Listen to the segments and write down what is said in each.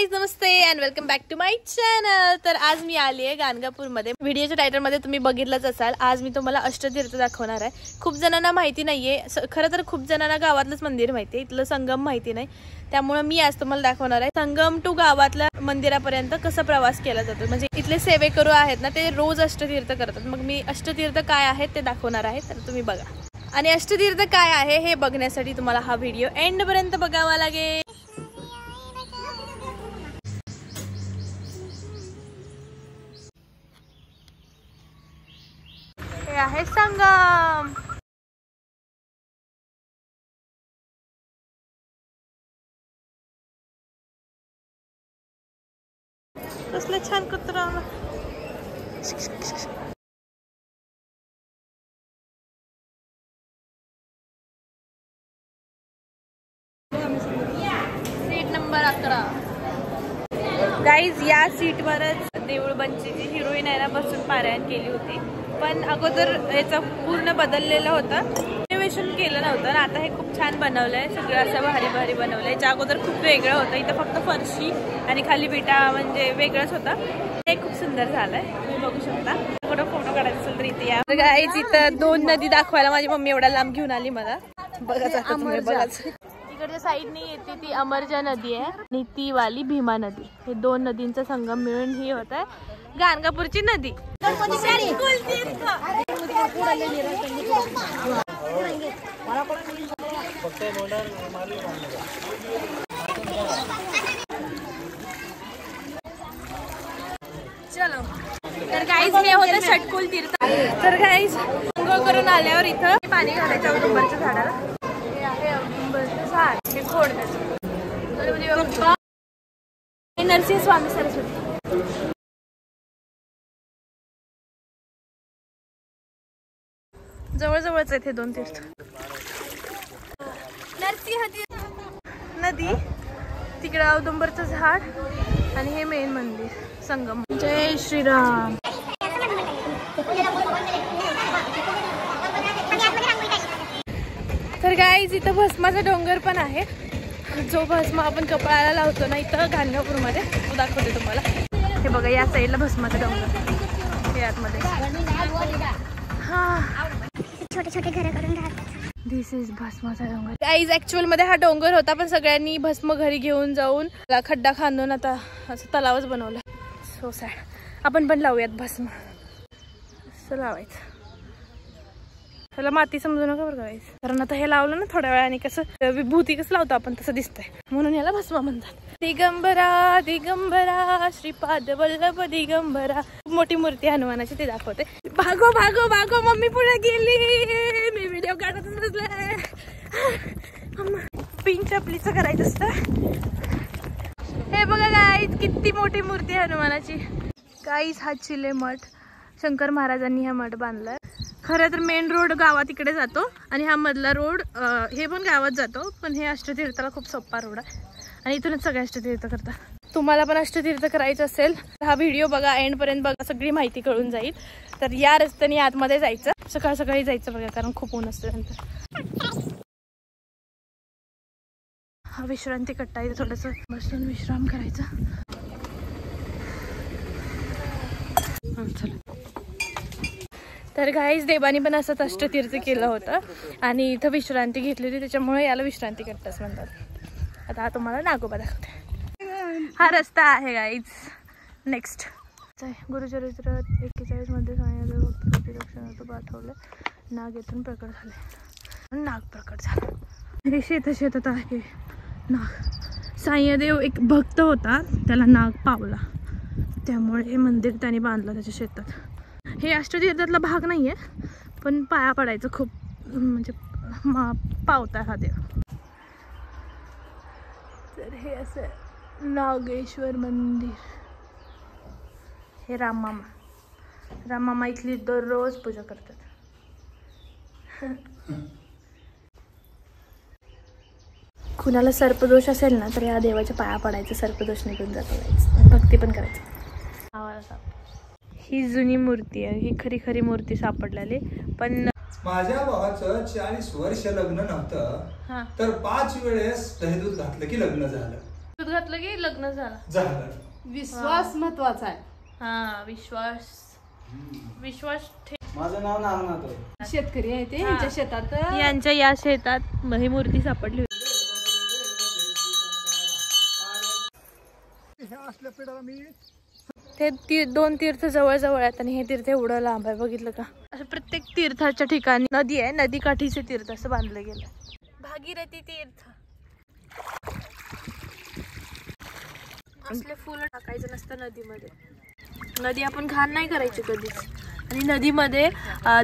Guys नमस्ते and welcome back to my channel. तर आज मी आली आहे गाणगापूरमध्ये। व्हिडिओच्या टायटलमध्ये तुम्ही बघितलंच असाल। आज मी तुम्हाला अष्टतीर्थ दाखवणार आहे। खूप जणांना माहिती नाहीये, खरं तर खूप जणांना गावातलंच मंदिर माहिती आहे, इथलं संगम माहिती नाही। त्यामुळे मी आज तुम्हाला दाखवणार आहे संगम टू गावातल्या मंदिरापर्यंत कसा प्रवास केला जातो। म्हणजे इथले सेवेकरू आहेत ना, ते रोज अष्टतीर्थ करतात। मग मी अष्टतीर्थ काय आहेत ते दाखवणार आहे, तर तुम्ही बघा। आणि अष्टतीर्थ काय आहे हे बघण्यासाठी तुम्हाला हा व्हिडिओ एंड पर्यंत बघावा लागेल। हे आहे संगम। कसलं छान कुत्रा। Seat number 11। गाईज या सीटवरच देऊळबंदची हिरोईन आहे ना बसून पारायण केली होती। पण अगोदर याचा पूर्ण बदललेलं होतं, रिनोव्हेशन केलं नव्हतं ना। आता हे खूप छान बनवलंय, सगळं असं भारी भारी बनवलंय। ज्या अगोदर खूप वेगळं होतं, इथं फक्त फरशी आणि खाली विटा म्हणजे वेगळंच होतं। ते खूप सुंदर झालंय, तुम्ही बघू शकता। कुठं फोटो काढायचा असेल तर इथे या। गाईज इथं 2 नदी दाखवायला माझी मम्मी एवढा लांब घेऊन आली मला। बघा तुम्ही बघा, तिकडच्या साईडने येते ती अमरजा नदी आहे आणि ती वाली भीमा नदी। हे 2 नदींचा संगम मिळून ही होत आहे गाणगापूरची नदी। चलो तर गाईज हे होतं षटकुल तीर्थ। तर गाईज अंघोळ करून आल्यावर इथं पाणी घालायचं औदुंबरच्या झाडाला। हे आहे औदुंबरचं झाड, हे खोड त्याचं। नरसिंह स्वामी सरस्वती जवळ जवळच आहेत हे 2 तीर्थ। नरसिंह नदी, तिकडे औदुंबरचं झाड आणि हे मेन मंदिर संगम। जय श्रीराम। तर गाईज इथं भस्माचा डोंगर पण आहे, जो भस्म आपण कपाळाला लावतो ना इथं गाणगापूरमध्ये, तो दाखवते तुम्हाला। हे बघा या साईडला भस्माचा डोंगर, हे आतमध्ये। हा छोटे छोटे घर करून राहतात। दिस इज भस्माचा डोंगर। गाईज ऍक्च्युअल मध्ये हा डोंगर होता, पण सगळ्यांनी भस्म घरी घेऊन जाऊन खड्डा खांदून आता असं तलावच बनवला। So sad. आपण पण लावूयात भस्म, असं लावायचं। त्याला माती समजू नका बरं गाईज, कारण आता हे लावलं ना थोड्या वेळाने कसं विभूती कसं लावतो आपण तसं दिसतंय, म्हणून याला भस्म म्हणतात। दिगंबरा दिगंबरा श्रीपाद वल्लभ दिगंबरा। खूप मोठी मूर्ती हनुमानाची, ती दाखवते। भागो भागो भागो, मम्मी पुढे गेली, मी व्हिडिओ काढत बसले। पिंक चपलीचं करायचं असतं। हे बघा गाईज किती मोठी मूर्ती हनुमानाची। गाईज हा चिले मठ, शंकर महाराजांनी हा मठ बांधलाय। खरं तर मेन रोड गावात इकडे जातो आणि हा मधला रोड हे पण गावात जातो, पण हे अष्टतीर्थाला खूप सोपा रोड आहे आणि इथूनच सगळे अष्टतीर्थ करतात। तुम्हाला पण अष्टतीर्थ करायचं असेल तर हा व्हिडिओ बघा, एंड पर्यंत बघा, सगळी माहिती कळून जाईल। तर या रस्त्याने आतमध्ये जायचं, सकाळ सकाळी जायचं बघा, कारण खूप ऊन असतं नंतर। हा विश्रांती कट्टा आहे, थोडंसं बसून विश्राम करायचा। चला। तर गाईज देवानी पण असंच अष्टतीर्थ केलं होतं आणि इथं विश्रांती घेतली होती, त्याच्यामुळे याला विश्रांती कट्टाच म्हणतात। आता तुम्हाला नागोबा दाखवते। हा रस्ता आहे गाईज। नेक्स्ट गुरुचरित्र 41 मध्ये सांगितलं प्रतिरक्षणाचं पाठवलं, नाग येथून प्रकट झाले, नाग प्रकट झाला। हे शेतात आहे नाग। सायदेव एक भक्त होता, त्याला नाग पावला, त्यामुळे हे मंदिर त्याने बांधलं त्याच्या शेतात। हे अष्टतीर्थातला भाग नाहीये, पण पाया पडायचं खूप म्हणजे पावता हा देव। तर हे असं नागेश्वर मंदिर। हे राममामा इथली दररोज पूजा करतात। कुणाला सर्पदोष असेल ना तर या देवाच्या पाया पडायचं, सर्पदोष निघून जातो। भक्ती पण करायचं। ही जुनी मूर्ती आहे, ही खरी मूर्ती सापडलेली। पण माझ्या भावाचं 40 वर्ष लग्न नव्हतं, तर 5 वेळेस दहीदूध घातलं की लग्न झालं। दूध घातलं की लग्न झालं. विश्वास महत्वाचा आहे. हा विश्वास. माझं नाव नागनाथ आहे. शेतकरी आहे ते. यांच्या शेतात यांच्या या शेतात ही मूर्ती सापडली होती. ते 2 तीर्थ जवळ जवळ आहेत आणि हे तीर्थ एवढं लांब आहे. बघितलं का? असं प्रत्येक तीर्थाच्या ठिकाणी नदी आहे, नदी काठीचे तीर्थ असं बांधलं गेलं. भागीरथी तीर्थ. असले फुलं टाकायचं नसतं नदीमध्ये. नदी आपण घाण नाही करायची कधीच. आणि नदीमध्ये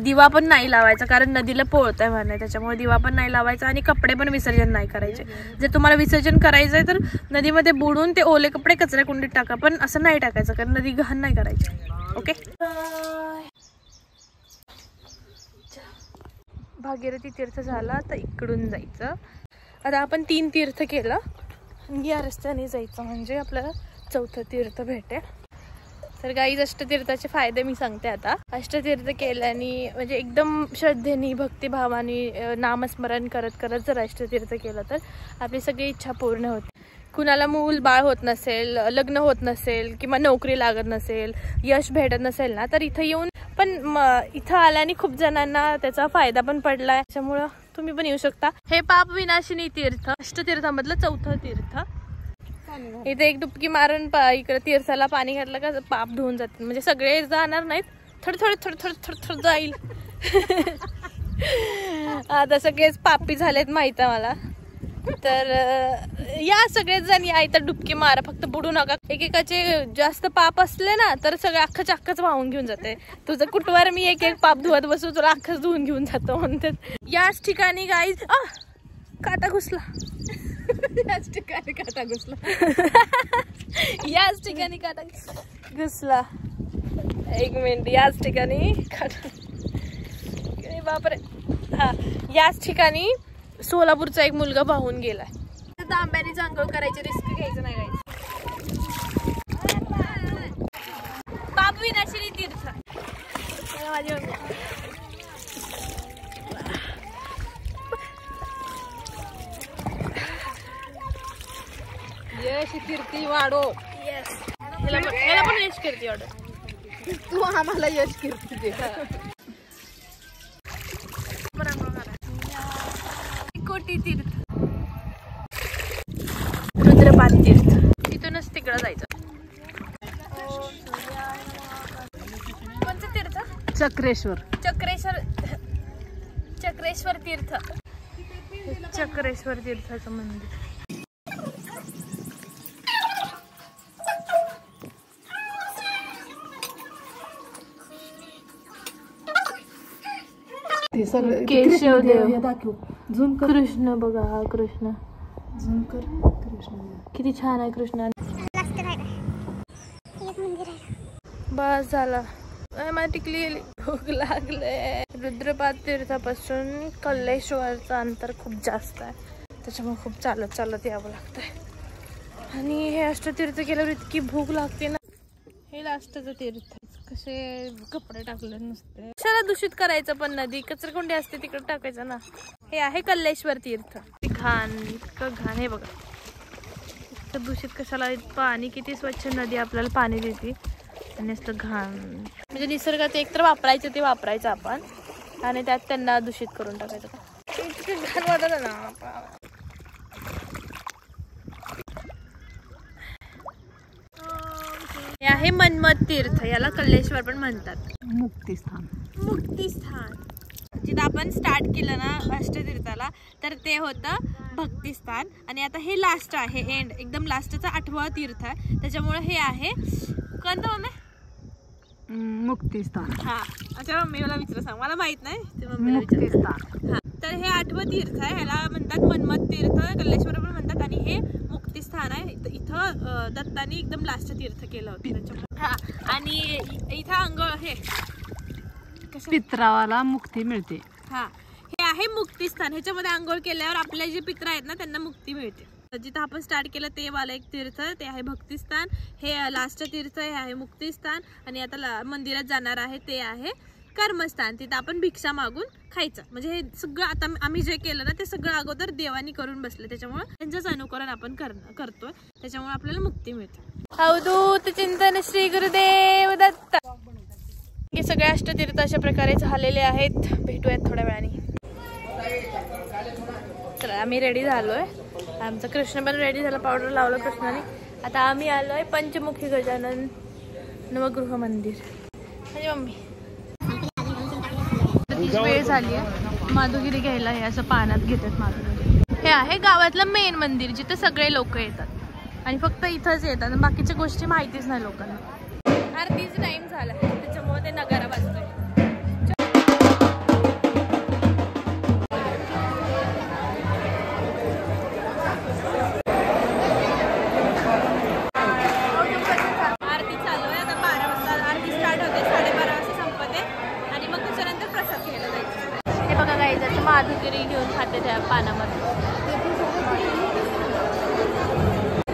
दिवा पण नाही लावायचा, कारण नदीला पोळत आहे म्हणे, त्याच्यामुळे दिवा पण नाही लावायचा. आणि कपडे पण विसर्जन नाही करायचे. जर तुम्हाला विसर्जन करायचंय तर नदीमध्ये बुडून ते ओले कपडे कचऱ्या कुंडीत टाका, पण असं नाही टाकायचं, कारण नदी घाण नाही करायची. ओके. भागीरथी तीर्थ झाला तर इकडून जायचं. आता आपण 3 तीर्थ केलं, या रस्त्याने जायचं म्हणजे आपल्याला 4थं तीर्थ भेटेल. तर गाईज अष्टतीर्थाचे फायदे मी सांगते आता. अष्टतीर्थ केल्याने म्हणजे एकदम श्रद्धेने भक्तिभावाने नामस्मरण करत करत जर अष्टतीर्थ केलं तर आपली सगळी इच्छा पूर्ण होते. कुणाला मूल बाळ होत नसेल, लग्न होत नसेल किंवा नोकरी लागत नसेल, यश भेटत नसेल ना, तर इथं येऊन पण इथं आल्याने खूप जणांना त्याचा फायदा पण पडलाय. त्याच्यामुळं तुम्ही पण येऊ शकता. हे पाप विनाशिनी तीर्थ अष्टतीर्थामधलं 4थं तीर्थ. इथे एक डुबकी मारून इकडे तीर्थाला पाणी घातलं का पाप धुवून जाते. म्हणजे सगळे जाणार नाहीत, थोडं जाईल. आता सगळेच पापी झालेत माहित आहे मला. तर या सगळेच जण या इथं डुबकी मारा, फक्त बुडू नका. एकेकाचे जास्त पाप असले ना तर सगळे अख्खच वाहून घेऊन जाते. तुझं कुठवर मी एक पाप धुवत बसू, तुला अख्खच धुवून घेऊन जातो म्हणते. याच ठिकाणी गाईज काटा घुसला. याच ठिकाणी काटा घुसला. याच ठिकाणी काटा घुसला. 1 मिनिट. याच ठिकाणी काटा. बापरे. हा, याच ठिकाणी सोलापूरचा एक मुलगा वाहून गेलाय. तांब्याने आंघोळ करायची, रिस्क घ्यायचं नाही गायचं. पाप विनाशिनी तीर्थ. माझी मम्मी यश कीर्ती वाढो. येस. याला पण यश कीर्ती वाढो. तू आम्हाला यश कीर्ती दे. कोटी तीर्थ. रुद्रपाद तीर्थ. तिथूनच तिकडं जायचं. कोणतं तीर्थ? चक्रेश्वर तीर्थ. चक्रेश्वर तीर्थाचं मंदिर. केशव देव दाखव. झूम कर. कृष्ण बघा, हा कृष्ण. झूम कर. कृष्ण किती छान आहे कृष्ण. बस झालं. मला टिकली गेली. भूक लागले. रुद्रपाद तीर्थापासून कल्लेश्वरचं अंतर खूप जास्त आहे, त्याच्यामुळे खूप चालत यावं लागतंय. आणि हे अष्टतीर्थ केल्यावर इतकी भूक लागते ना. हे लास्टचं तीर्थ. कसे कपडे टाकले नसते. कशाला दूषित करायचं, पण नदी कचरकुंडी असते तिकडे टाकायचं ना. हे आहे कल्लेश्वर तीर्थ. घाण, इतकं घाण. हे बघा इतकं दूषित कशाला. पाणी किती स्वच्छ नदी आपल्याला पाणी देते आणि असं घाण. म्हणजे निसर्गात एकतर वापरायचं ते वापरायचं आपण, आणि त्यात त्यांना दूषित करून टाकायचं का. इतकं घाण वाटत ना. हे आहे मन्मथ तीर्थ. याला कल्लेश्वर पण म्हणतात. मुक्तिस्थान. जिथं आपण स्टार्ट केलं ना अष्टतीर्थाला, तर ते होतं भक्तिस्थान. आणि आता हे लास्ट आहे, एंड एकदम लास्टचा 8वं तीर्थ आहे. त्याच्यामुळे हे आहे कोणतं मम्मी? मुक्तिस्थान. हा, अच्छा मम्मी मला विचार सांग, मला माहित नाही ते मम्मी. मुक्तिस्थान. हा, तर हे 8वं तीर्थ आहे. ह्याला म्हणतात मन्मथ तीर्थ, कल्लेश्वर पण म्हणतात. आणि हे मुक्तिस्थान आहे. इथं दत्तानी एकदम लास्ट तीर्थ केलं होतं त्याच्यामुळे. हा, आणि इथं अंघोळ हे पित्रावाला मुक्ती मिळते. हा, हे आहे मुक्तिस्थान. ह्याच्यामध्ये आंघोळ केल्यावर आपले जे पित्र आहेत ना त्यांना मुक्ती मिळते. जिथं आपण स्टार्ट केलं ते वाला एक तीर्थ ते आहे भक्तिस्थान. हे लास्ट तीर्थ हे आहे मुक्तिस्थान. आणि आता मंदिरात जाणार आहे ते आहे कर्मस्थान, तिथं आपण भिक्षा मागून खायचं. म्हणजे हे सगळं आता आम्ही जे केलं ना ते सगळं अगोदर देवानी करून बसले, त्याच्यामुळे त्यांचंच अनुकरण आपण करतोय, त्याच्यामुळे आपल्याला मुक्ती मिळते. अवधूत चिंतन श्री गुरुदेव दत्त. हे सगळे अष्टतीर्थ अशा प्रकारे झालेले आहेत. भेटूयात थोड्या वेळाने. चला आम्ही रेडी झालोय. आमचं कृष्ण पण रेडी झालं, पावडर लावलं कृष्णाने. आता आम्ही आलोय पंचमुखी गजानन नवगृह मंदिर. माझी मम्मी तीच वेळ झाली आहे माधुगिरी घ्यायला. हे असं पाण्यात घेतात माधुगिरी. हे आहे गावातलं मेन मंदिर जिथे सगळे लोक येतात आणि फक्त इथंच येतात, बाकीच्या गोष्टी माहितीच नाही लोकांना. आरतीचा टाइम झाला त्याच्यामुळे ते नगारा वाजतोय. आरती चालू आहे आता. 12 वाजता आरती स्टार्ट होते, 12:30 वाजता संपते आणि मग त्याच्यानंतर प्रसाद घ्यायला जायचं. हे बघा काही जसं माधुगिरी घेऊन खाते त्या पानामध्ये.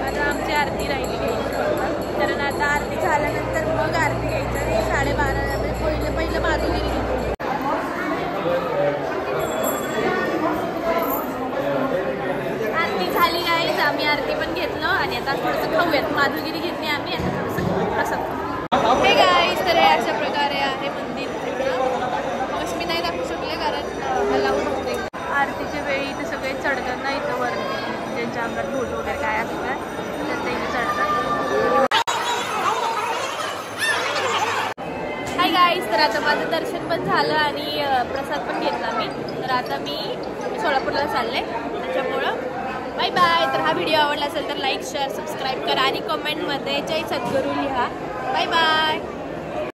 आता आमची आरती राहिली घ्यायची, कारण आता आरती झाल्यानंतर मग आरती घ्यायचं आणि 12:30 पहिलं माधुगिरी घेतो. आरती झाली आहे, आम्ही आरती पण घेतलं आणि आता थोडंसं खाऊयात. माधुगिरी घेतली आम्ही, आता थोडंसं प्रसाद. हे गाईस, तर हे अशा प्रकारे आहे मंदिर. मग मी नाही दाखवू शकले कारण अलाउड होते. आरतीच्या वेळी इथे सगळे चढतात ना इथं वरती, ज्यांच्या अंगात भूत वगैरे काय असतात तर ते इथे चढतात. हाय गाईस, तर आता माझं दर्शन पण झालं आणि प्रसाद पण घेतला मी. तर आता मी सोलापूरला चालले, त्याच्यामुळं बाय बाय. तर हा व्हिडिओ आवडला असेल तर लाईक शेअर सबस्क्राईब करा आणि कमेंटमध्ये जय सद्गुरू लिहा. Bye bye.